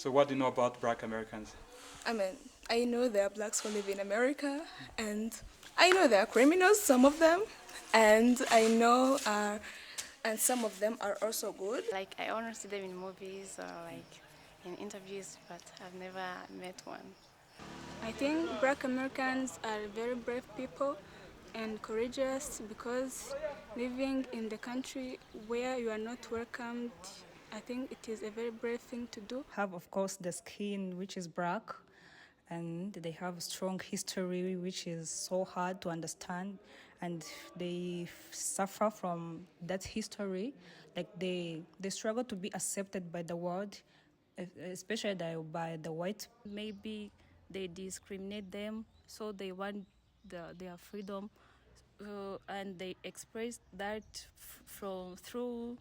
So what do you know about black Americans? I mean, I know there are blacks who live in America, and I know there are criminals, some of them, and I know and some of them are also good. Like I only see them in movies or like in interviews, but I've never met one. I think Black Americans are very brave people and courageous because living in the country where you are not welcomed, I think it is a very brave thing to do. Have, of course, the skin, which is black, and they have strong history, which is so hard to understand, and they suffer from that history. Like they struggle to be accepted by the world, especially by the white. Maybe they discriminate them, so they want their freedom, and they express that from through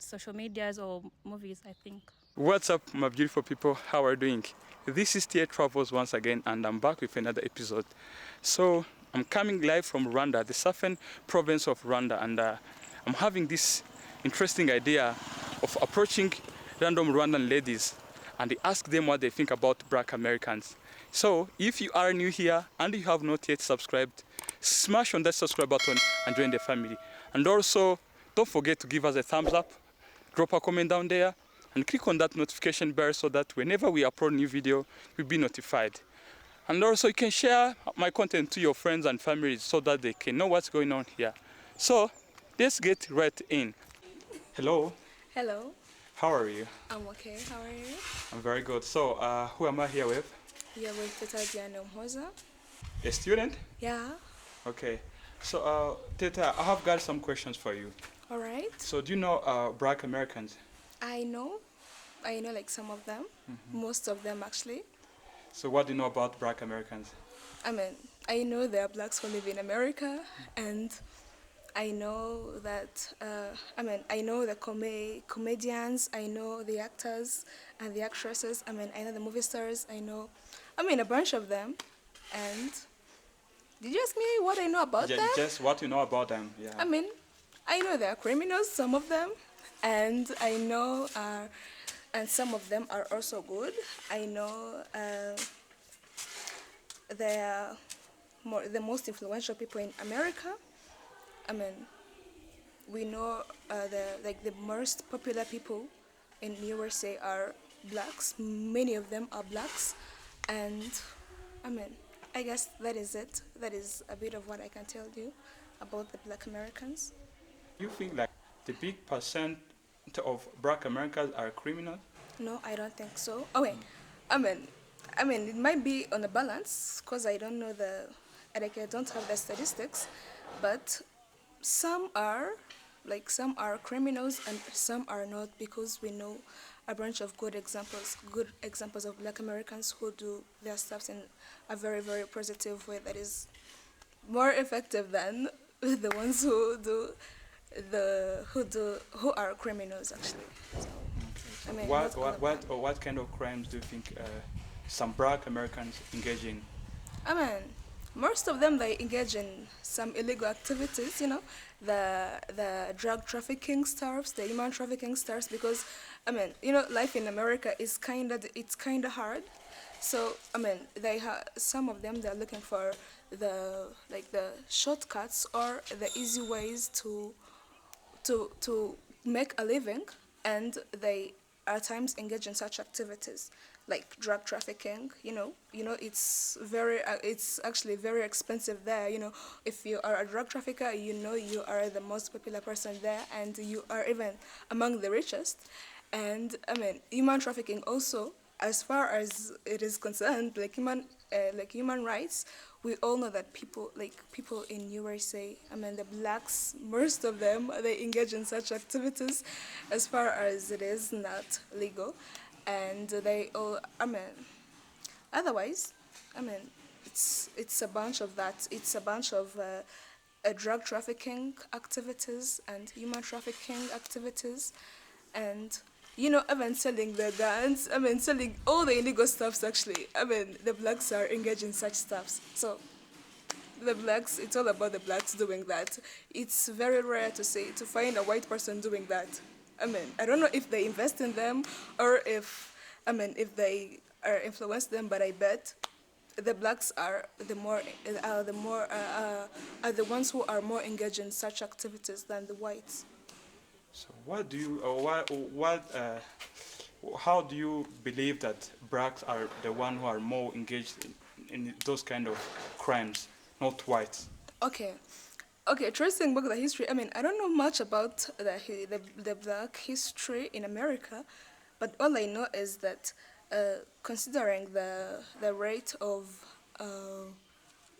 social medias or movies, I think. What's up, my beautiful people? How are you doing? This is Tia Travels once again, and I'm back with another episode. So I'm coming live from Rwanda, the southern province of Rwanda, and I'm having this interesting idea of approaching random Rwandan ladies and ask them what they think about black Americans. So if you are new here and you have not yet subscribed, smash on that subscribe button and join the family. And also, don't forget to give us a thumbs up, drop a comment down there, and click on that notification bell so that whenever we upload a new video, you'll be notified. And also, you can share my content to your friends and families so that they can know what's going on here. So, let's get right in. Hello, Hello, how are you? I'm okay. How are you? I'm very good. So, who am I here with? You're with Teta Diana Mhoza. A student? Yeah, Okay. So, Teta, I have got some questions for you. all right. So, do you know black Americans? I know. I know like some of them, most of them actually. So, what do you know about black Americans? I mean, I know there are blacks who live in America, and I know that, I know the comedians, I know the actors and the actresses, I know the movie stars, a bunch of them. And did you ask me what I know about them? Just what you know about them. Yeah. I know there are criminals, some of them, and I know, and some of them are also good. I know they are the most influential people in America. I mean, we know the most popular people in USA are blacks. Many of them are blacks, and I guess that is it. That is a bit of what I can tell you about the black Americans. You think like the big percent of black Americans are criminals? No, I don't think so. Oh wait, I mean, it might be on a balance because I don't know I don't have the statistics, but some are criminals and some are not, because we know a bunch of good examples of black Americans who do their stuff in a very, very positive way that is more effective than the ones who are criminals actually. So, What kind of crimes do you think some black Americans engage in? I mean, most of them, they engage in some illegal activities, the drug trafficking stars, the human trafficking stars, because life in America is it's kind of hard. So some of them, they're looking for the shortcuts or the easy ways to make a living, and they at times engage in such activities like drug trafficking. It's actually very expensive there. If you are a drug trafficker, you are the most popular person there, and you are even among the richest. And human trafficking also, as far as it is concerned, like human rights, we all know that people in USA, the blacks, most of them, they engage in such activities as far as it is not legal. And they all, otherwise, it's a bunch of that. It's a bunch of drug trafficking activities and human trafficking activities, and even selling the guns. Selling all the illegal stuffs. Actually, the blacks are engaged in such stuffs. So the blacks, it's all about the blacks doing that. It's very rare to find a white person doing that. I don't know if they invest in them or if I mean, if they are influenced them, but I bet the blacks are are the ones who are more engaged in such activities than the whites. So what do you, or how do you believe that blacks are the one who are more engaged in those kind of crimes, not whites? Okay. Okay, tracing back the history, I mean, I don't know much about the black history in America, but all I know is that considering the rate of,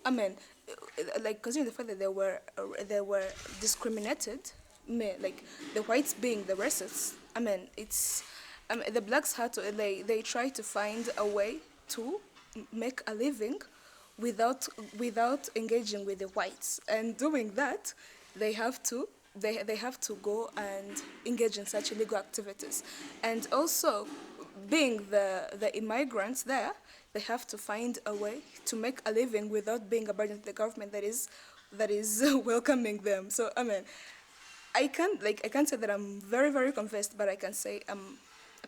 I mean, like considering the fact that they were discriminated, like the whites being the racists. I mean, it's the blacks had to they tried to find a way to make a living without engaging with the whites, and doing that they have to they have to go and engage in such illegal activities, and also being the immigrants there, they have to find a way to make a living without being a burden to the government that is welcoming them. So I mean, I can't say that I'm very convinced, but I can say I'm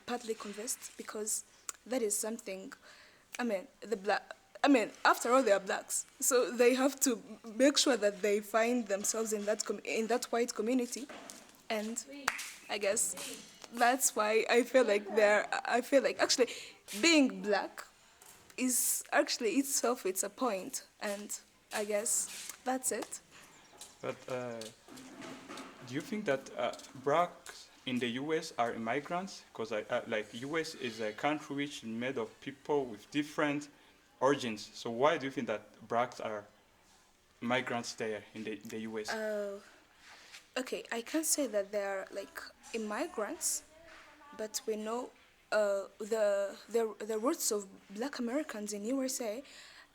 partly convinced, because that is something. I mean, after all, they are blacks, so they have to make sure that they find themselves in in that white community, and I guess that's why I feel like I feel like actually being black is actually itself it's a point, and I guess that's it. But do you think that blacks in the U.S. are immigrants? Because like U.S. is a country which is made of people with different origins. So why do you think that blacks are migrants there in the U.S.? Okay, I can't say that they are like immigrants, but we know the roots of Black Americans in USA.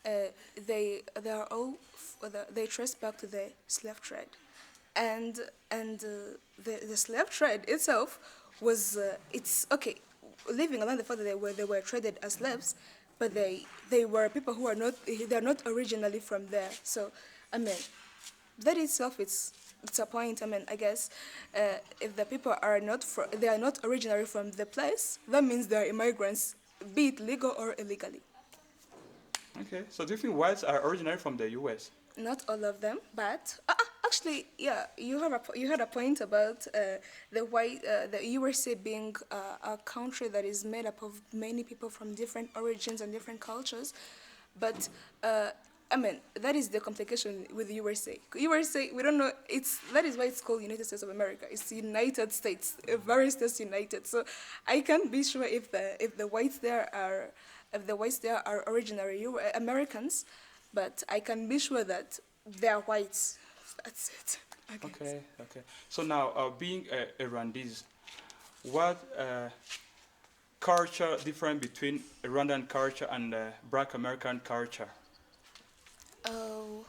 They are all they trace back to the slave trade, and the slave trade itself was it's okay, living along the fact that they were traded as slaves, but they were people who are not they are not originally from there. So I mean, that itself it's a point. I mean, I guess if the people are they are not originally from the place, that means they are immigrants, be it legal or illegally. Okay, so do you think whites are originally from the U.S.? Not all of them, but actually, yeah, you had a point about the USA being a country that is made up of many people from different origins and different cultures, but I mean that is the complication with USA. USA, we don't know. That is why it's called United States of America. It's United States, very states united. So I can't be sure if the whites there are originally Americans, but I can be sure that they are whites. That's it. I guess. Okay, okay. So now, being a Rwandese, what culture different between Rwandan culture and Black American culture? Oh,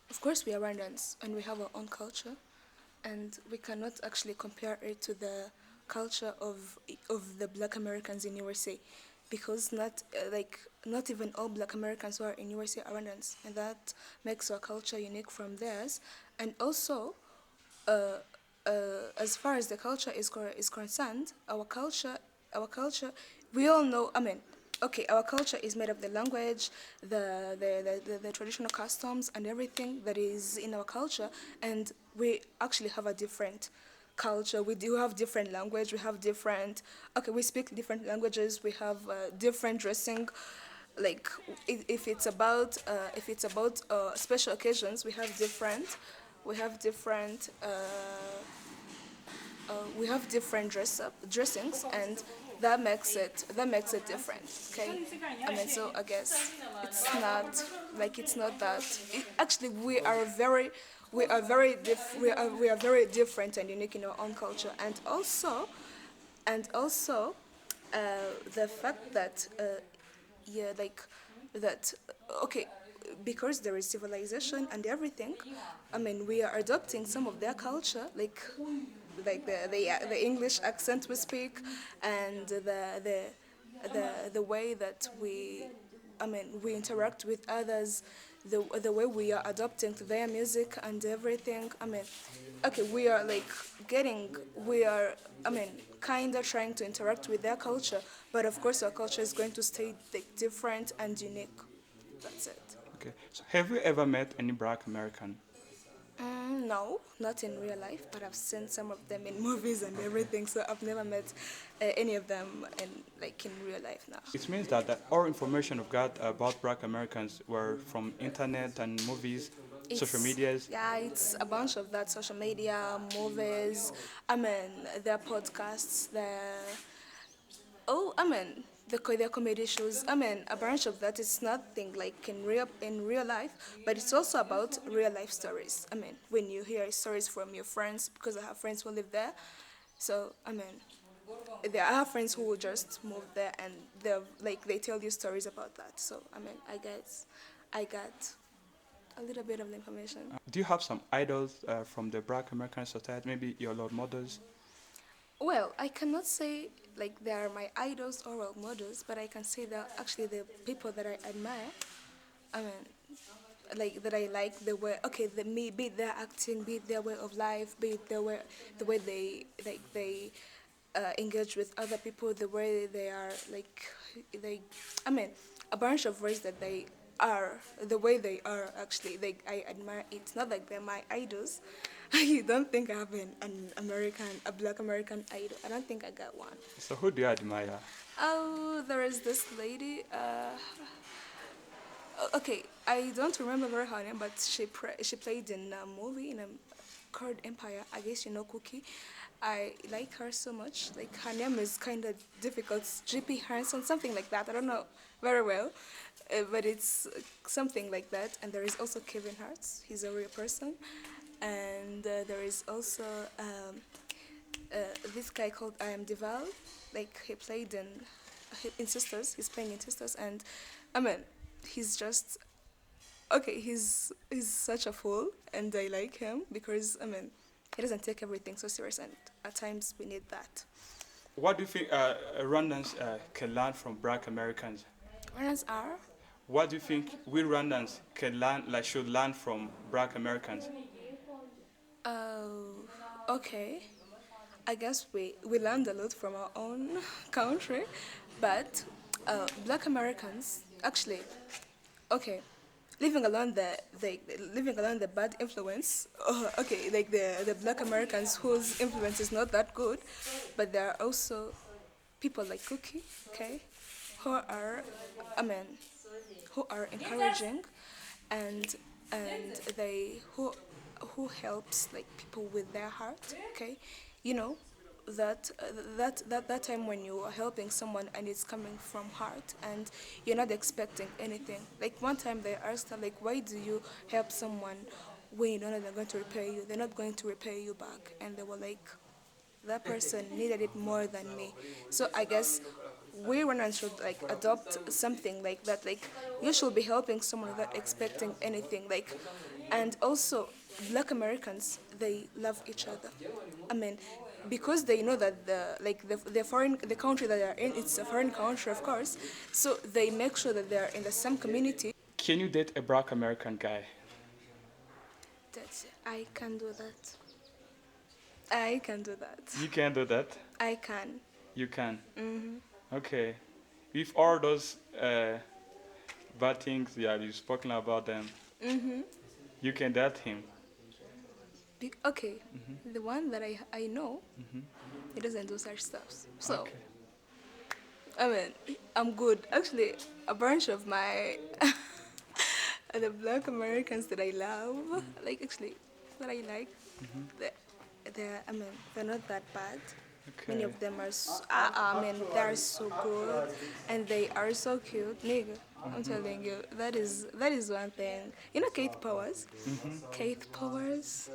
of course we are Rwandans and we have our own culture, and we cannot actually compare it to the culture of the Black Americans in USA, because not even all Black Americans who are in USA are Rwandans, and that makes our culture unique from theirs. And also, as far as the culture is concerned, our culture, we all know. I mean, okay, our culture is made of the language, the traditional customs, and everything that is in our culture, and we actually have a different culture. We do have different language. We have different. Okay, we speak different languages. We have different dressing. Like if it's about special occasions, we have different. We have different. We have different dressings, and that makes it different. Okay, I mean, so I guess it's not that. Actually, we are very different and unique in our own culture, and also the fact that yeah, like that. Okay, because there is civilization and everything. I mean, we are adopting some of their culture, like the English accent we speak, and the way that we interact with others, the way we are adopting to their music and everything. I mean, okay, we are kind of trying to interact with their culture, but of course our culture is going to stay like different and unique. That's it. Okay. So have you ever met any Black American? No, not in real life, but I've seen some of them in movies and everything. So I've never met any of them in real life now. It means that all information we've got about Black Americans were from internet and movies, social medias. Yeah, it's a bunch of that: social media, movies. I mean, their podcasts, their comedy shows. I mean, a bunch of that. It's nothing like in real life, but it's also about real life stories. I mean, when you hear stories from your friends, because I have friends who live there, so I mean, there are friends who will just move there and they tell you stories about that. So I mean, I got a little bit of the information. Do you have some idols from the Black American society? Maybe your role models? Well, I cannot say like they are my idols or role models, but I can say they're actually the people that I admire. I mean, like that I like the way. Okay, be it their acting, be it their way of life, be it the way they engage with other people, the way they are I mean, a bunch of ways that they are, the way they are actually. I admire it. It's not like they're my idols. I don't think I have a Black American idol. I don't think I got one. So who do you admire? Oh, there is this lady. Okay, I don't remember her name, but she played in a movie in a called Empire. I guess you know Cookie. I like her so much. Like her name is kind of difficult. GP Hanson, something like that. I don't know very well, but it's something like that. And there is also Kevin Hart. He's a real person. And there is also this guy called I Am Deval. Like he played in Sisters. He's playing in Sisters, and I mean, he's just okay. He's such a fool, and I like him because I mean, he doesn't take everything so serious, and at times we need that. What do you think Rwandans can learn from Black Americans? Rwandans are What do you think we Rwandans can learn, like should learn from Black Americans? oh okay. I guess we learned a lot from our own country, but Black Americans actually okay, leaving alone the bad influence. Okay, like the Black Americans whose influence is not that good, but there are also people like Cookie, okay, who are, I mean, who are encouraging, and they who helps like people with their heart, okay, you know. That time when you are helping someone and it's coming from heart and you're not expecting anything. Like one time they asked her like, why do you help someone when you know that they're going to repay you? They're not going to repay you back. And they were like, that person needed it more than me. So I guess we Rwandans should like adopt something like that. Like you should be helping someone without expecting anything. Like, and also Black Americans, they love each other. I mean, because they know that the country that they're in, it's a foreign country, of course. So they make sure that they're in the same community. Can you date a Black American guy? I can do that. I can do that. You can do that? I can. You can? Okay. With all those bad things, yeah, you've spoken about them, you can date him? Okay, the one that I know, he doesn't do such stuff. So, Okay. I mean, I'm good. Actually, a bunch of my the Black Americans that I love, like actually, that I like, I mean, they're not that bad. Many Okay. of them are, I mean, they're so good, and they are so cute, nigga. I'm telling you, that is one thing. You know Keith Powers? Keith Powers,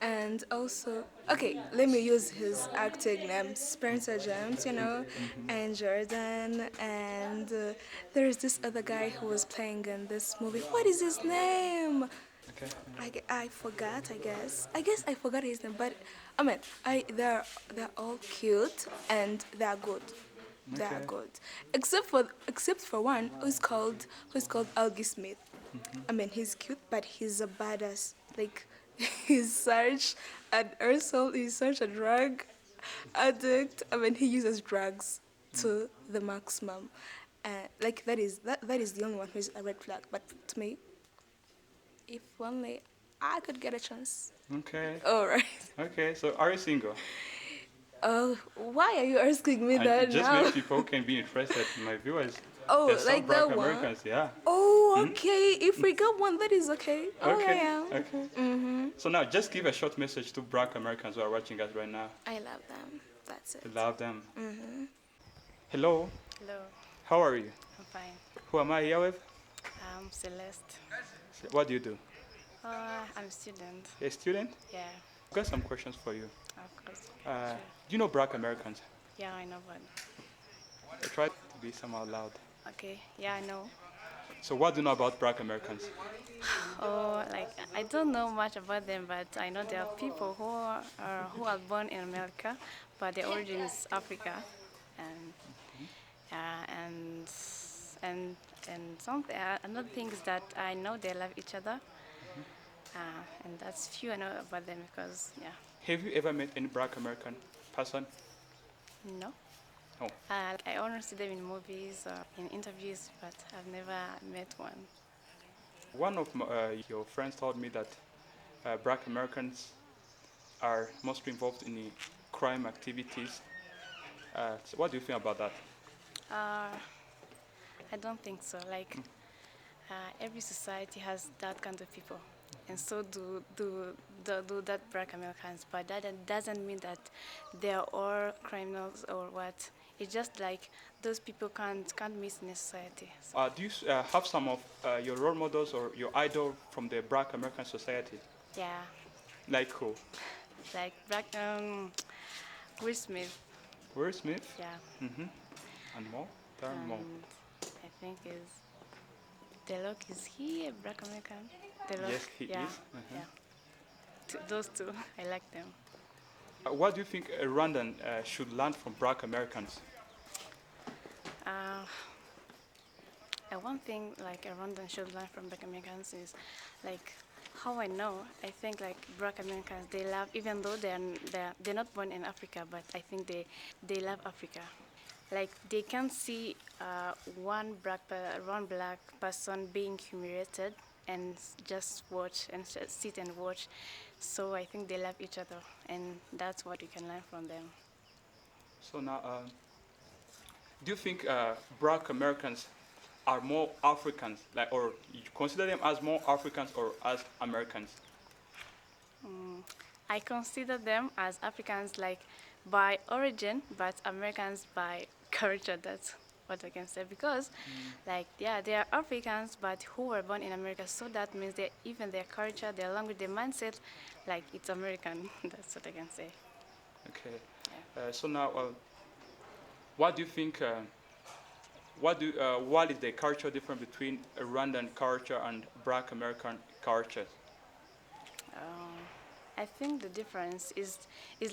and also, okay, let me use his acting name, Spencer James, you know, and Jordan, and there's this other guy who was playing in this movie. What is his name? Okay. I forgot. I guess I forgot his name. But I mean, they're all cute and they're good. They're Okay. good. Except for one who's called Algie Smith. I mean, he's cute, but he's a badass. Like he's such an arsehole. He's such a drug addict. I mean, he uses drugs. to the maximum. Like that is the only one who is a red flag. But to me, if only I could get a chance. Okay. All right. Okay. So are you single? Why are you asking me And that just now? many people can be interested. My viewers. Oh, There's some like Black that one? Americans. Yeah. Oh, okay. If we got one, that is okay. Oh, Okay. yeah. Okay. So now, just give a short message to Black Americans who are watching us right now. I love them. That's it. Love them. Hello. Hello, How are you? I'm fine. Who am I here with? I'm Celeste. What do you do? I'm a student. A student? Yeah, I've got some questions for you. of course. Do you know Black Americans? Yeah, I know, but I try to be somehow loud. okay. Yeah, I know. So what do you know about Black Americans? Oh, like I don't know much about them, but I know there are people who are born in America, but their origin is Africa, and and something. Another thing is that I know they love each other, and that's few I know about them because yeah, Have you ever met any Black American person? no. No. I only see them in movies or in interviews, but I've never met one. One of your friends told me that Black Americans are mostly involved in the crime activities. So what do you think about that? I don't think so. Like every society has that kind of people, and so do that Black Americans. But that doesn't mean that they are all criminals or what. It's just like those people can't miss in a society. So, Do you have some of your role models or your idol from the Black American society? yeah, Like who? like Will Smith. Will Smith? Yeah, And more? Tell me more. and I think is The Rock. Is he a Black American? The Rock. Yes, he yeah, is. Yeah. Those two, I like them. What do you think Rwandan should learn from Black Americans? One thing like a Rwandan should learn from Black Americans is like how I know. I think like Black Americans they love even though they're not born in Africa, but I think they love Africa. Like they can see one black person being humiliated and just watch and sit and watch. So I think they love each other, and that's what we can learn from them. So now, do you think Black Americans are more Africans, like, or you consider them as more Africans or as Americans? I consider them as Africans like by origin, but Americans by culture. That's what I can say because, like, yeah, they are Africans, but who were born in America. So that means that even their culture, their language, their mindset, like it's American. That's what I can say. Okay. So now, what do you think? What is the cultural difference between Rwandan culture and Black American culture? I think the difference is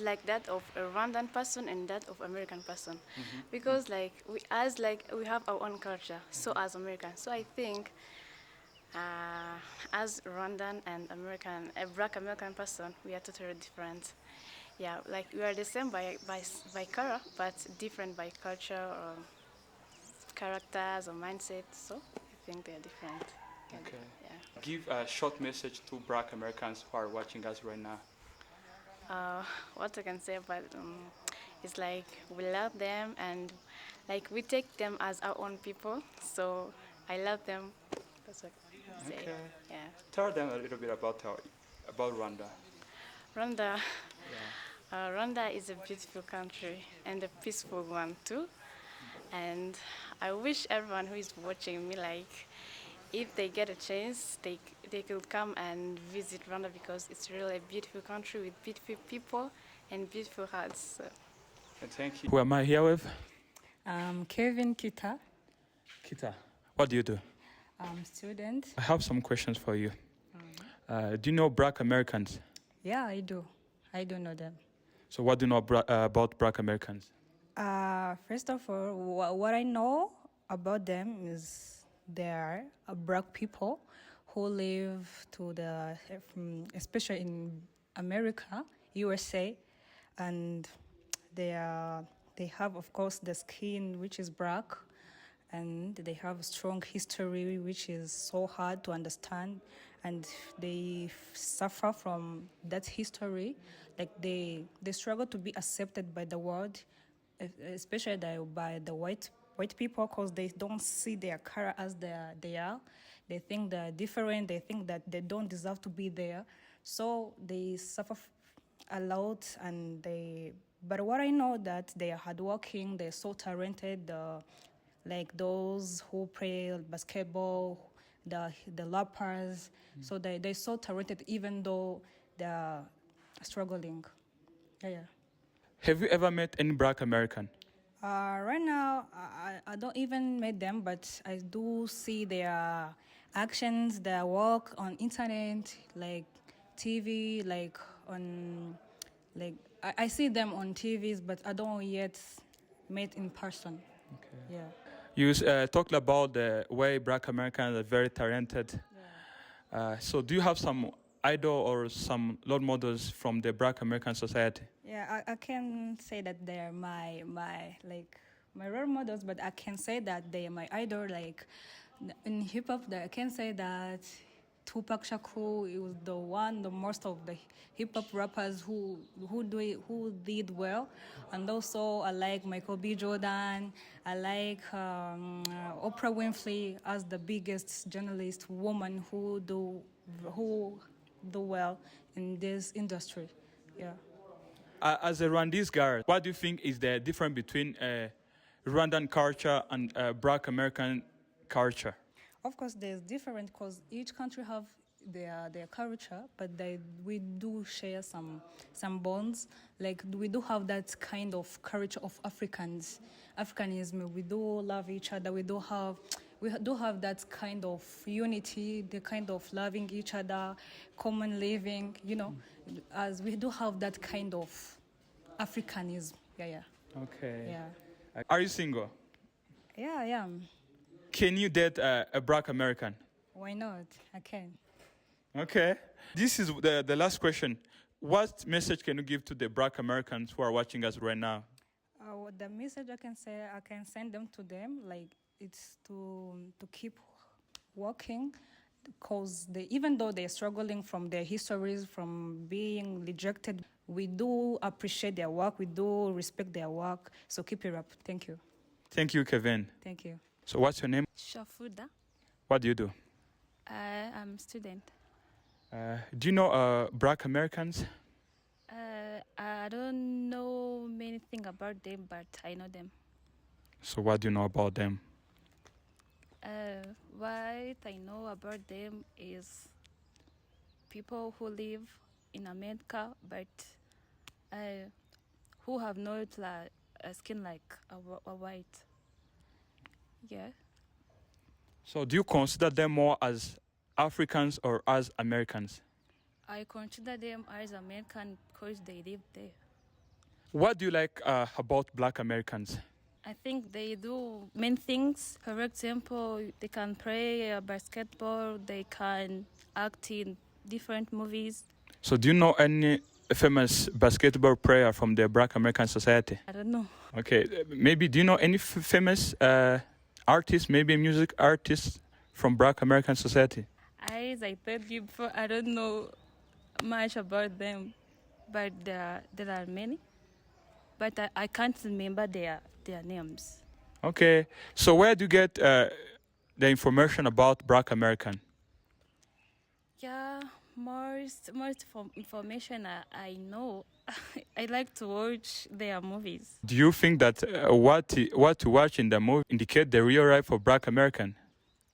like that of a Rwandan person and that of American person, because like we have our own culture, so as American. So I think as Rwandan and American, a Black American person, we are totally different. Yeah, like we are the same by color, but different by culture or characters or mindset. So I think they are different. Okay. Yeah. Give a short message to Black Americans who are watching us right now. What I can say about is like we love them and like we take them as our own people. So I love them. That's what I can say. Okay. Yeah. Tell them a little bit about Rwanda. Rwanda. Yeah. Rwanda is a beautiful country and a peaceful one too. And I wish everyone who is watching me like if they get a chance, they could come and visit Rwanda because it's really a beautiful country with beautiful people and beautiful hearts. So. And thank you. Who am I here with? Kevin Kita. Kita. What do you do? I'm student. I have some questions for you. Do you know Black Americans? Yeah, I do. I do know them. So what do you know about Black Americans? First of all, what I know about them is they are Black people who live especially in America, USA, and they are They have, of course, the skin which is black, and they have strong history which is so hard to understand, and they suffer from that history. Like they struggle to be accepted by the world, especially by the white people, because they don't see their color as they are. They think they're different. They think that they don't deserve to be there, so they suffer a lot. And but what I know that they are hardworking. They're so talented. Like those who play basketball, the rappers. So they're so talented, even though they're struggling. Yeah. Have you ever met any Black American? Right now, I don't even meet them, but I do see their actions, their work on internet, like TV, like I see them on TVs, but I don't yet meet in person. Okay. Yeah. You talked about the way Black Americans are very talented. So do you have some idol or some role models from the Black American society? Yeah, I can say that they're my role models, but I can say that they are my idol. Like in hip hop, I can say that Tupac Shakur was the most of the hip hop rappers who did well, and also I like Michael B. Jordan. I like Oprah Winfrey as the biggest journalist woman who do well in this industry. Yeah. As a Rwandese girl, what do you think is the difference between Rwandan culture and Black American culture? Of course, there's different because each country have their culture, but we do share some bonds. Like we do have that kind of culture of Africanism. We do love each other. We do have that kind of unity, the kind of loving each other, common living. As we do have that kind of Africanism. Yeah. Okay. Yeah. Are you single? Yeah, I am. Can you date a Black American? Why not? I can. Okay. This is the last question. What message can you give to the Black Americans who are watching us right now? The message I can send them to them, like it's to keep working, because even though they're struggling from their histories, from being rejected, we do appreciate their work. We do respect their work. So keep it up. Thank you. Thank you, Kevin. Thank you. So what's your name? Shafuda. What do you do? I'm a student. Do you know Black Americans? I don't know many things about them, but I know them. So what do you know about them? What I know about them is people who live in America, but who have not a skin like a white. Yeah. So do you consider them more as Africans or as Americans? I consider them as American because they live there. What do you like about Black Americans? I think they do many things. For example, they can play basketball, they can act in different movies. So do you know any famous basketball player from the Black American society? I don't know. Okay, maybe do you know any famous artists, maybe music artists from Black American society? As I told you before, I don't know much about them, but there are many. But I can't remember their names. Okay, so where do you get the information about Black American? Yeah, most information I know. I like to watch their movies. Do you think that what to watch in the movie indicate the real life of Black American?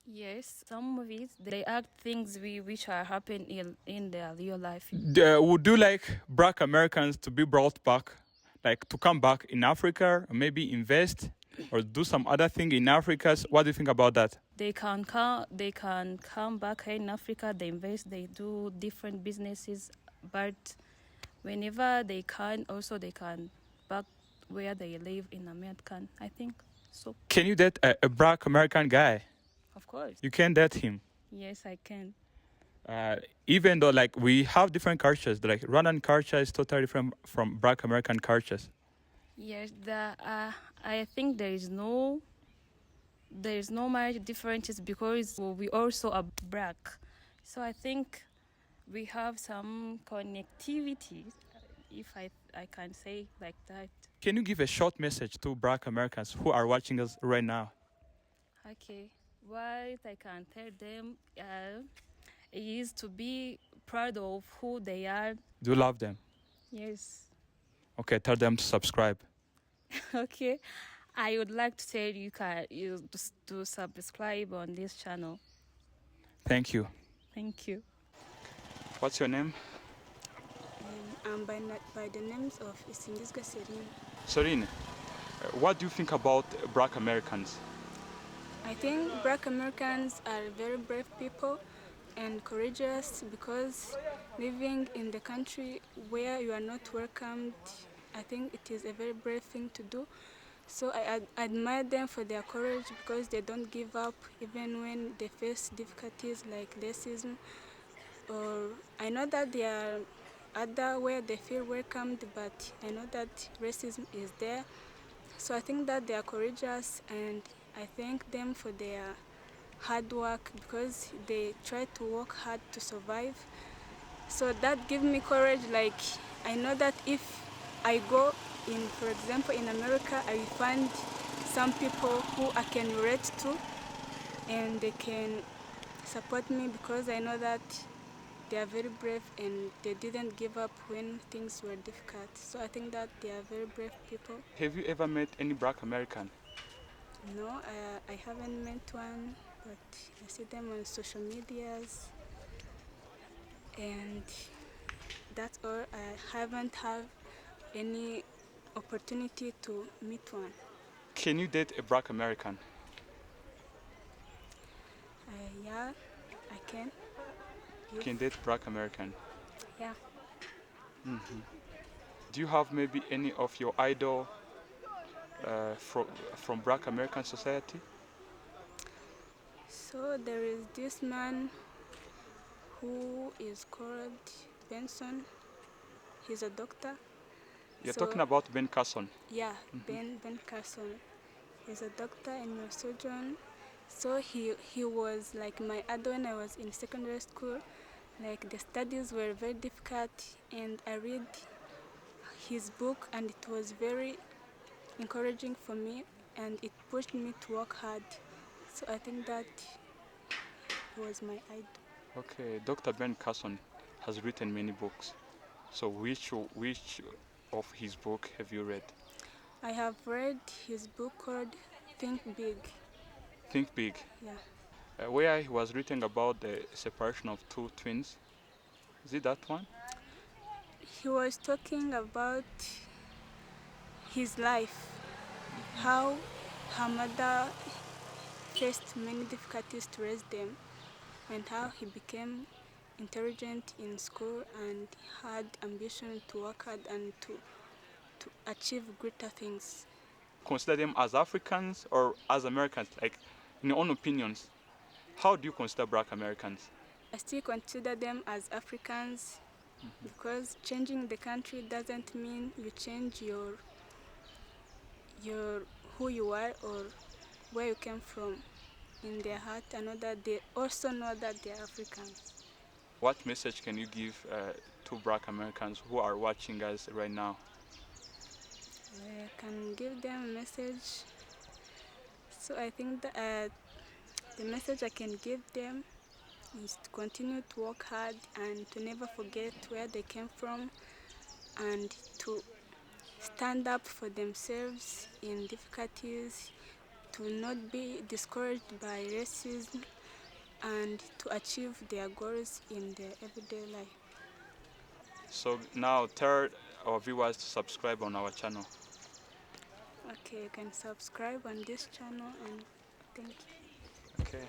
Yes, some movies they act things which are happening in their real life. Would you like Black Americans to be brought back, like to come back in Africa, or maybe invest or do some other thing in Africa? What do you think about that? They can come back in Africa. They invest. They do different businesses, but whenever they can, also they can back where they live in America. I think so. Can you date a Black American guy? Of course. You can date him. Yes, I can. Even though like we have different cultures, like Rwandan culture is totally different from Black American cultures. Yes, I think there is no much differences because we also are black. So I think we have some connectivity, if I can say like that. Can you give a short message to Black Americans who are watching us right now? Okay, what I can tell them is to be proud of who they are. Do you love them? Yes. Okay, tell them to subscribe. Okay, I would like to tell you to subscribe on this channel. Thank you. Thank you. What's your name? I'm by the names of Isingizwe Serine. Serene, what do you think about Black Americans? I think Black Americans are very brave people and courageous because living in the country where you are not welcomed, I think it is a very brave thing to do. So I admire them for their courage because they don't give up even when they face difficulties like racism. Or I know that there are other where they feel welcomed, but I know that racism is there. So I think that they are courageous, and I thank them for their hard work because they try to work hard to survive. So that gives me courage. Like, I know that if I go in, for example, in America, I will find some people who I can relate to and they can support me because I know that they are very brave and they didn't give up when things were difficult. So I think that they are very brave people. Have you ever met any Black American? No, I haven't met one, but I see them on social medias, and that's all. I haven't had any opportunity to meet one. Can you date a Black American? Yeah, I can. You can date Black American. Yeah. Do you have maybe any of your idol from Black American society? So there is this man who is called Benson. He's a doctor. You're So talking about Ben Carson. yeah, Ben Carson. He's a doctor and neurosurgeon. So he was like my idol when I was in secondary school. Like the studies were very difficult, and I read his book, and it was very encouraging for me, and it pushed me to work hard. So I think that he was my idol. Okay, Dr. Ben Carson has written many books. So which of his book have you read? I have read his book called Think Big. Think Big. Yeah. Where he was written about the separation of two twins. Is it that one? He was talking about his life, how her mother faced many difficulties to raise them, and how he became intelligent in school and had ambition to work hard and to achieve greater things. Consider them as Africans or as Americans? Like, in your own opinions, how do you consider Black Americans? I still consider them as Africans because changing the country doesn't mean you change your who you are or where you came from. In their heart, I know that they also know that they are Africans. What message can you give to Black Americans who are watching us right now? I can give them a message. So I think that the message I can give them is to continue to work hard and to never forget where they came from and to stand up for themselves in difficulties, to not be discouraged by racism, and to achieve their goals in their everyday life. So now tell our viewers to subscribe on our channel. Okay, you can subscribe on this channel, and thank you. Okay.